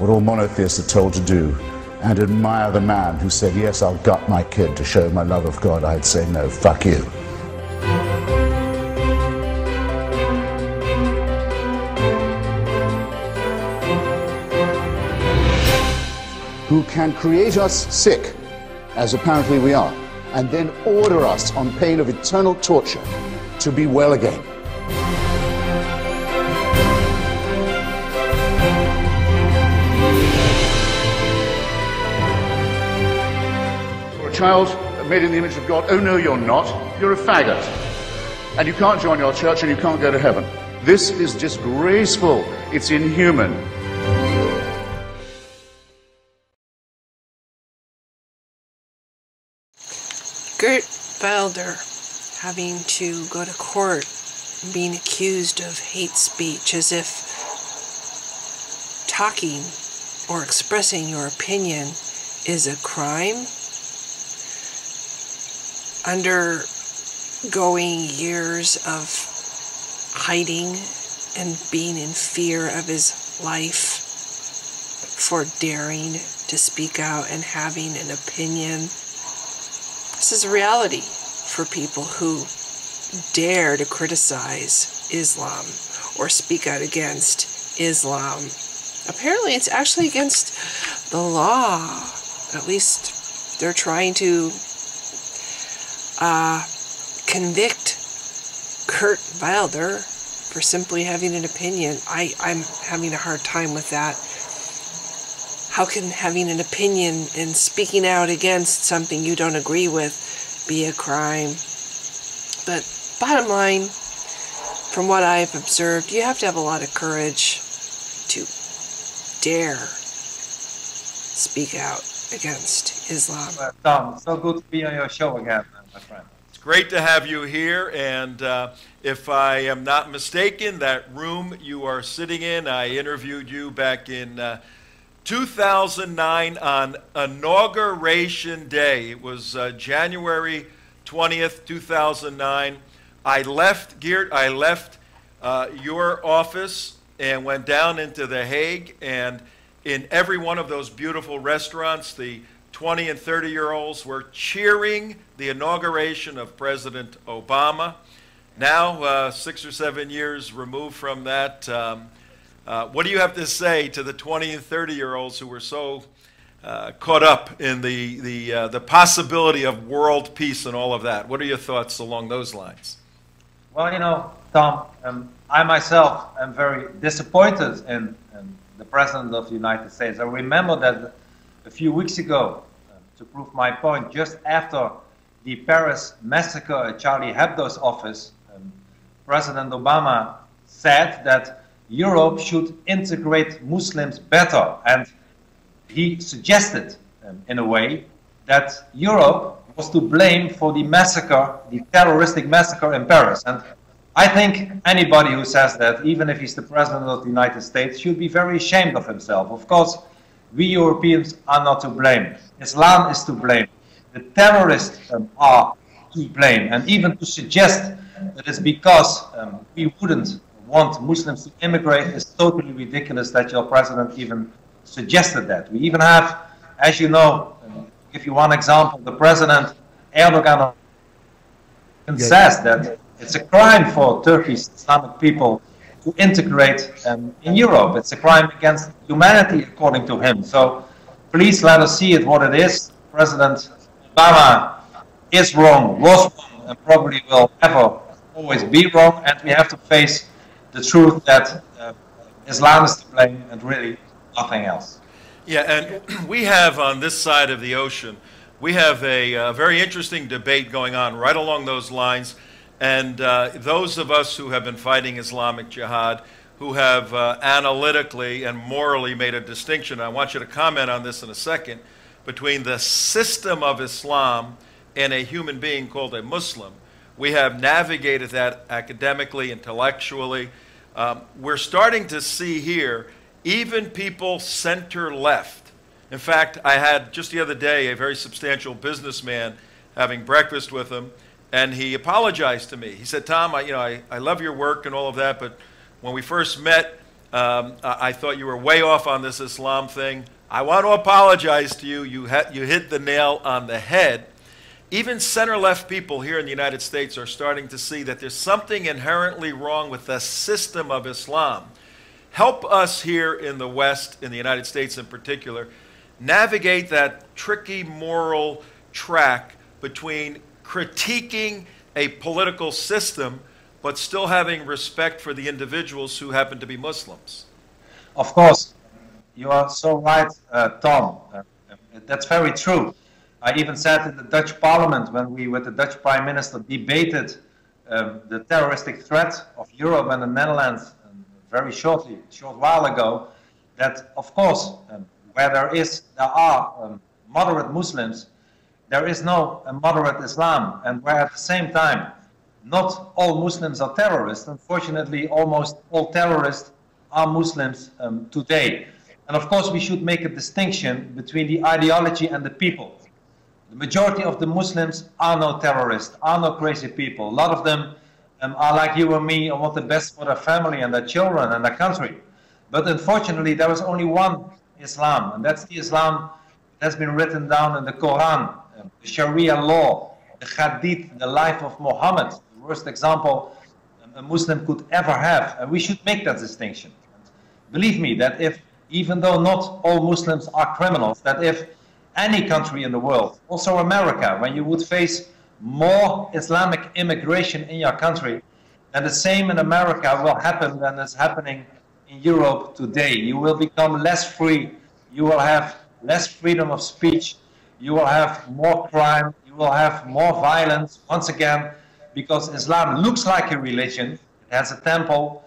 what all monotheists are told to do, and admire the man who said, yes, I'll gut my kid to show my love of God, I'd say, no, fuck you. Who can create us sick, as apparently we are, and then order us on pain of eternal torture to be well again. For a child made in the image of God, oh no, you're not. You're a faggot. And you can't join your church and you can't go to heaven. This is disgraceful. It's inhuman. Geert Wilder having to go to court being accused of hate speech, as if talking or expressing your opinion is a crime. Undergoing years of hiding and being in fear of his life for daring to speak out and having an opinion. This is reality for people who dare to criticize Islam or speak out against Islam. Apparently it's actually against the law. At least they're trying to convict Geert Wilder for simply having an opinion. I'm having a hard time with that. How can having an opinion and speaking out against something you don't agree with be a crime? But bottom line, from what I've observed, you have to have a lot of courage to dare speak out against Islam. Tom, so good to be on your show again, my friend. It's great to have you here, and if I am not mistaken, that room you are sitting in, I interviewed you back in 2009 on Inauguration Day. It was January 20th, 2009. I left, Geert, I left your office and went down into The Hague, and in every one of those beautiful restaurants, the 20 and 30-year-olds were cheering the inauguration of President Obama. Now, 6 or 7 years removed from that, what do you have to say to the 20 and 30-year-olds who were so caught up in the possibility of world peace and all of that? What are your thoughts along those lines? Well, you know, Tom, I myself am very disappointed in the President of the United States. I remember that a few weeks ago, to prove my point, just after the Paris massacre at Charlie Hebdo's office, President Obama said that Europe should integrate Muslims better, and he suggested, in a way, that Europe was to blame for the massacre, the terroristic massacre in Paris. And I think anybody who says that, even if he's the President of the United States, should be very ashamed of himself. Of course, we Europeans are not to blame. Islam is to blame. The terrorists are to blame. And even to suggest that it's because we wouldn't want Muslims to immigrate is totally ridiculous that your president even suggested that. We even have, as you know, to give you one example, the President Erdogan says that it's a crime for Turkish Islamic people to integrate in Europe. It's a crime against humanity, according to him. So please let us see it what it is. President Obama is wrong, was wrong, and probably will ever always be wrong, and we have to face the truth that Islam is to blame and really nothing else. Yeah, and we have on this side of the ocean, we have a very interesting debate going on right along those lines. And those of us who have been fighting Islamic Jihad, who have analytically and morally made a distinction, I want you to comment on this in a second, between the system of Islam and a human being called a Muslim. We have navigated that academically, intellectually. We're starting to see here even people center-left. In fact, I had just the other day a very substantial businessman having breakfast with him, and he apologized to me. He said, Tom, I love your work and all of that, but when we first met, I thought you were way off on this Islam thing. I want to apologize to you. You hit the nail on the head. Even center-left people here in the United States are starting to see that there's something inherently wrong with the system of Islam. Help us here in the West, in the United States in particular, navigate that tricky moral track between critiquing a political system but still having respect for the individuals who happen to be Muslims. Of course, you are so right, Tom. That's very true. I even said in the Dutch Parliament, when we, with the Dutch Prime Minister, debated the terroristic threat of Europe and the Netherlands very short while ago, that of course, where there are moderate Muslims, there is no moderate Islam, and where at the same time, not all Muslims are terrorists. Unfortunately, almost all terrorists are Muslims today. And of course, we should make a distinction between the ideology and the people. The majority of the Muslims are no terrorists, are no crazy people. A lot of them are like you and me and want the best for their family and their children and their country. But unfortunately, there is only one Islam, and that's the Islam that has been written down in the Quran, the Sharia law, the Hadith, the life of Muhammad, the worst example a Muslim could ever have. And we should make that distinction. Believe me, that if, even though not all Muslims are criminals, that if any country in the world, also America, when you would face more Islamic immigration in your country, then the same in America will happen than is happening in Europe today. You will become less free, you will have less freedom of speech, you will have more crime, you will have more violence, once again, because Islam looks like a religion. It has a temple,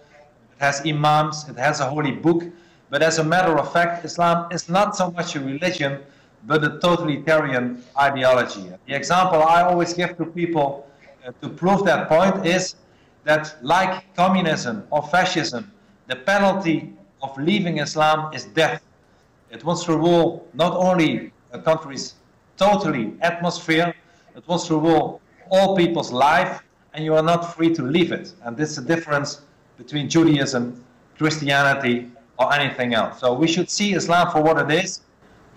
it has imams, it has a holy book, but as a matter of fact, Islam is not so much a religion, but a totalitarian ideology. The example I always give to people to prove that point is that, like communism or fascism, the penalty of leaving Islam is death. It wants to rule not only a country's totally atmosphere, it wants to rule all people's life, and you are not free to leave it. And this is the difference between Judaism, Christianity, or anything else. So we should see Islam for what it is.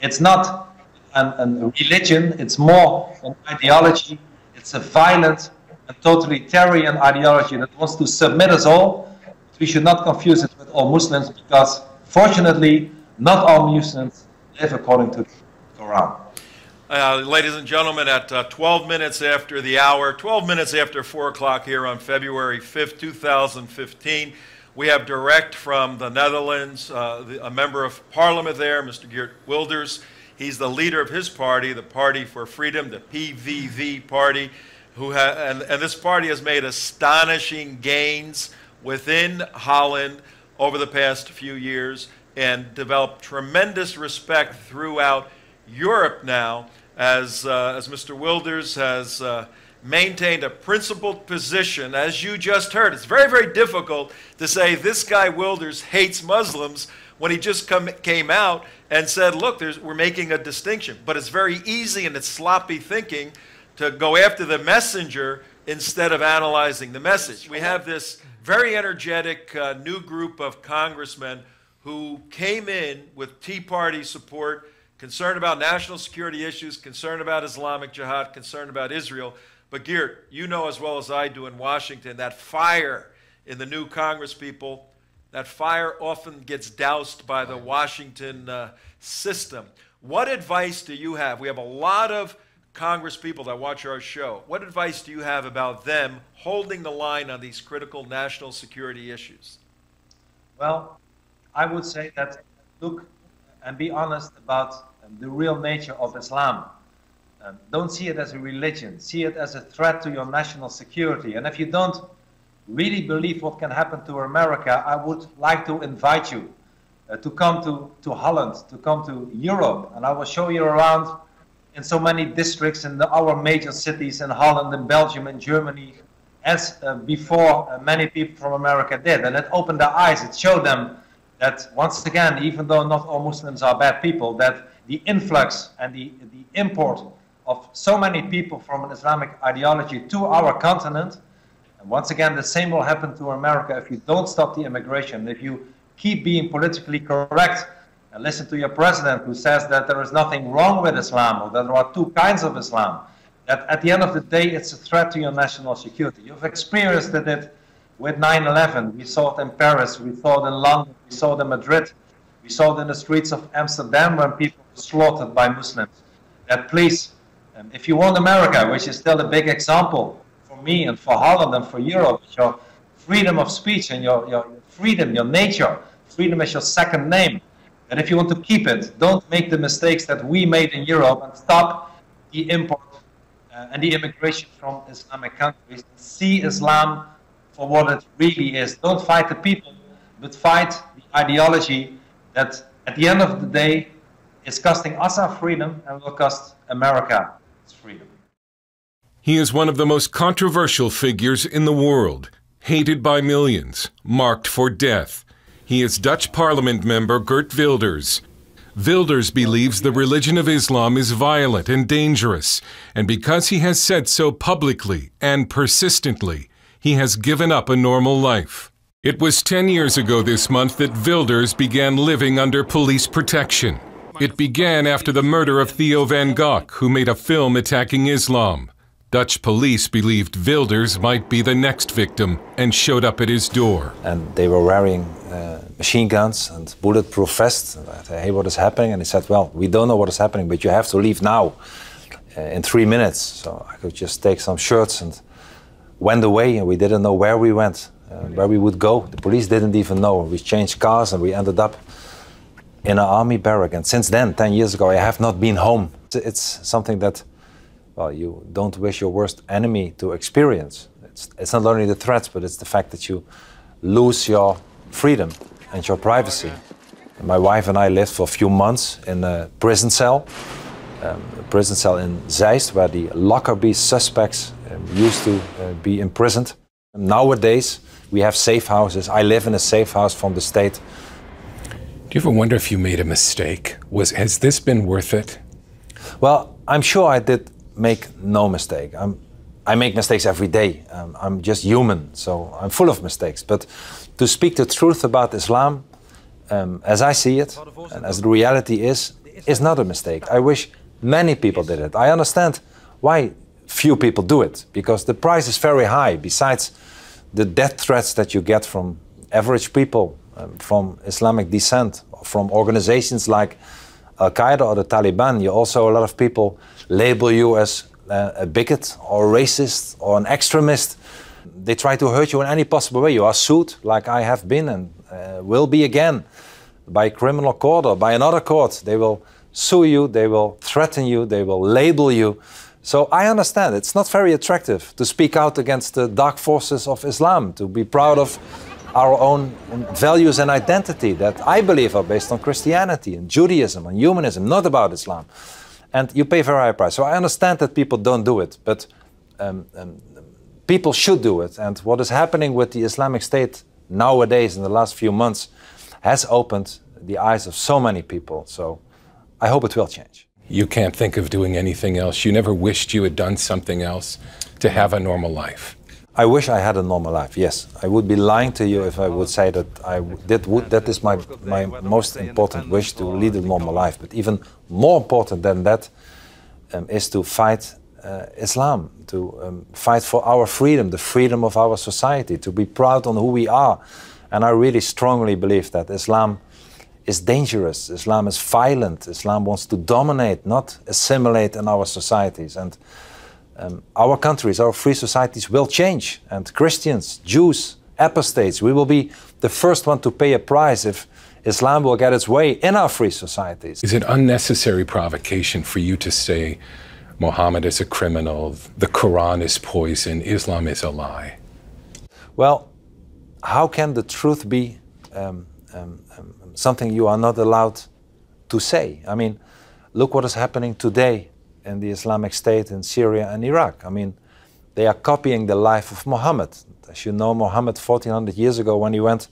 It's not a religion, it's more an ideology. It's a violent and totalitarian ideology that wants to submit us all. We should not confuse it with all Muslims, because fortunately, not all Muslims live according to the Quran. Ladies and gentlemen, at 12 minutes after the hour, 12 minutes after 4 o'clock here on February 5th, 2015, we have direct from the Netherlands, a member of parliament there, Mr. Geert Wilder. He's the leader of his party, the Party for Freedom, the PVV party, and this party has made astonishing gains within Holland over the past few years and developed tremendous respect throughout Europe now, as Mr. Wilders has maintained a principled position. As you just heard, it's very, very difficult to say this guy Wilders hates Muslims when he just came out and said, look, we're making a distinction. But it's very easy and it's sloppy thinking to go after the messenger instead of analyzing the message. We have this very energetic new group of congressmen who came in with Tea Party support, concerned about national security issues, concerned about Islamic Jihad, concerned about Israel. But Geert, you know as well as I do in Washington, that fire in the new Congress people, that fire often gets doused by the Washington system. What advice do you have? We have a lot of Congress people that watch our show. What advice do you have about them holding the line on these critical national security issues? Well, I would say that look and be honest about the real nature of Islam. Don't see it as a religion. See it as a threat to your national security. And if you don't really believe what can happen to America, I would like to invite you to come to Holland, to come to Europe. And I will show you around in so many districts in our major cities in Holland, in Belgium, in Germany, as before many people from America did. And it opened their eyes. It showed them that, once again, even though not all Muslims are bad people, that the influx and the import of so many people from an Islamic ideology to our continent, and once again, the same will happen to America if you don't stop the immigration, if you keep being politically correct and listen to your president who says that there is nothing wrong with Islam or that there are two kinds of Islam, that at the end of the day it's a threat to your national security. You've experienced it with 9/11. We saw it in Paris, we saw it in London, we saw it in Madrid, we saw it in the streets of Amsterdam when people were slaughtered by Muslims. That please, if you want America, which is still a big example for me and for Holland and for Europe, your freedom of speech and your freedom, your nature, freedom is your second name. And if you want to keep it, don't make the mistakes that we made in Europe and stop the import and the immigration from Islamic countries. See Islam for what it really is. Don't fight the people, but fight the ideology that at the end of the day is costing us our freedom and will cost America its freedom. He is one of the most controversial figures in the world, hated by millions, marked for death. He is Dutch Parliament member Geert Wilders. Wilders believes the religion of Islam is violent and dangerous, and because he has said so publicly and persistently, he has given up a normal life. It was 10 years ago this month that Wilders began living under police protection. It began after the murder of Theo van Gogh, who made a film attacking Islam. Dutch police believed Wilders might be the next victim and showed up at his door. And they were wearing machine guns and bulletproof vests. I said, hey, what is happening? And he said, well, we don't know what is happening, but you have to leave now in 3 minutes. So I could just take some shirts and went away, and we didn't know where we went, where we would go. The police didn't even know. We changed cars and we ended up in an army barrack. And since then, 10 years ago, I have not been home. It's something that, well, you don't wish your worst enemy to experience. It's not only the threats, but it's the fact that you lose your freedom and your privacy. My wife and I lived for a few months in a prison cell in Zeist, where the Lockerbie suspects used to be imprisoned. Nowadays, we have safe houses. I live in a safe house from the state. Do you ever wonder if you made a mistake? Has this been worth it? Well, I'm sure I did make no mistake. I make mistakes every day. I'm just human, so I'm full of mistakes. But to speak the truth about Islam, as I see it, and as the reality is not a mistake. I wish many people did it. I understand why few people do it, because the price is very high. Besides the death threats that you get from average people, from Islamic descent, from organizations like Al-Qaeda or the Taliban, you also, a lot of people label you as a bigot or racist or an extremist. They try to hurt you in any possible way. You are sued, like I have been and will be again, by a criminal court or by another court. They will sue you, they will threaten you, they will label you. So I understand it's not very attractive to speak out against the dark forces of Islam, to be proud of our own values and identity that I believe are based on Christianity and Judaism and humanism, not about Islam. And you pay a very high price. So I understand that people don't do it, but people should do it. And what is happening with the Islamic State nowadays in the last few months has opened the eyes of so many people. So I hope it will change. You can't think of doing anything else. You never wished you had done something else to have a normal life. I wish I had a normal life, yes. I would be lying to you if I would say that that is my most important wish, to lead a normal life. But even more important than that is to fight Islam, to fight for our freedom, the freedom of our society, to be proud on who we are. And I really strongly believe that Islam is dangerous, Islam is violent, Islam wants to dominate, not assimilate in our societies. And our countries, our free societies will change, and Christians, Jews, apostates, we will be the first one to pay a price if Islam will get its way in our free societies. Is it unnecessary provocation for you to say Muhammad is a criminal, the Quran is poison, Islam is a lie? Well, how can the truth be something you are not allowed to say? I mean, look what is happening today in the Islamic State in Syria and Iraq. I mean, they are copying the life of Muhammad. As you know, Muhammad 1400 years ago, when he went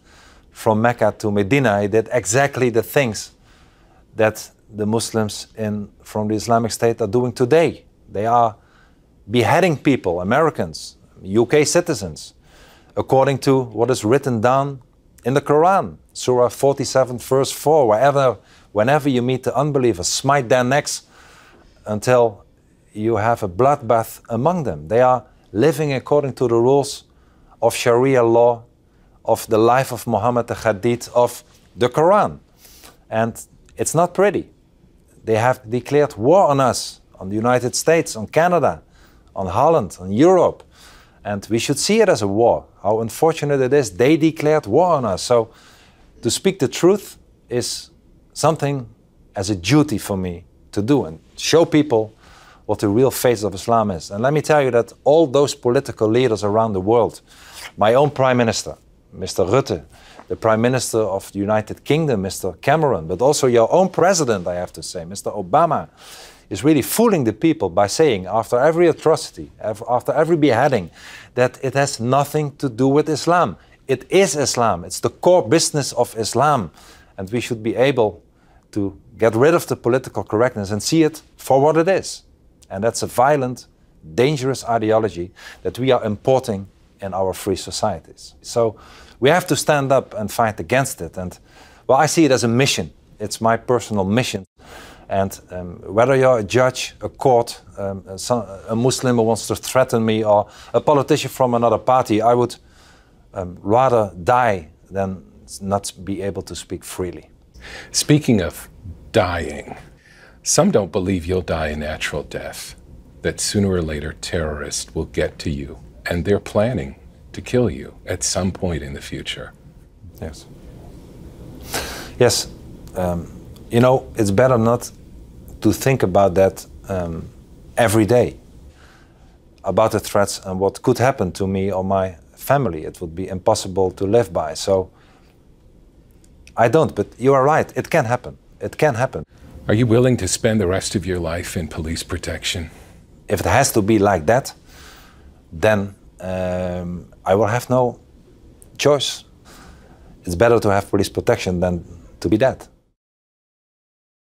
from Mecca to Medina, he did exactly the things that the Muslims from the Islamic State are doing today. They are beheading people, Americans, UK citizens, according to what is written down in the Quran. Surah 47, verse 4, whenever you meet the unbelievers, smite their necks until you have a bloodbath among them. They are living according to the rules of Sharia law, of the life of Muhammad, the Hadith, of the Quran. And it's not pretty. They have declared war on us, on the United States, on Canada, on Holland, on Europe. And we should see it as a war. How unfortunate it is, they declared war on us. So to speak the truth is something as a duty for me to do and show people what the real face of Islam is. And let me tell you that all those political leaders around the world, my own Prime Minister, Mr. Rutte, the Prime Minister of the United Kingdom, Mr. Cameron, but also your own President, I have to say, Mr. Obama, is really fooling the people by saying, after every atrocity, after every beheading, that it has nothing to do with Islam. It is Islam. It's the core business of Islam. And we should be able to get rid of the political correctness and see it for what it is. And that's a violent, dangerous ideology that we are importing in our free societies. So we have to stand up and fight against it. And well, I see it as a mission. It's my personal mission. And whether you're a judge, a court, a Muslim who wants to threaten me, or a politician from another party, I would rather die than not be able to speak freely. Speaking of dying, some don't believe you'll die a natural death, that sooner or later terrorists will get to you, and they're planning to kill you at some point in the future. Yes. Yes. You know, it's better not to think about that every day, about the threats and what could happen to me or my family. It would be impossible to live by. So I don't, but you are right. It can happen. It can happen. Are you willing to spend the rest of your life in police protection? If it has to be like that, then I will have no choice. It's better to have police protection than to be dead.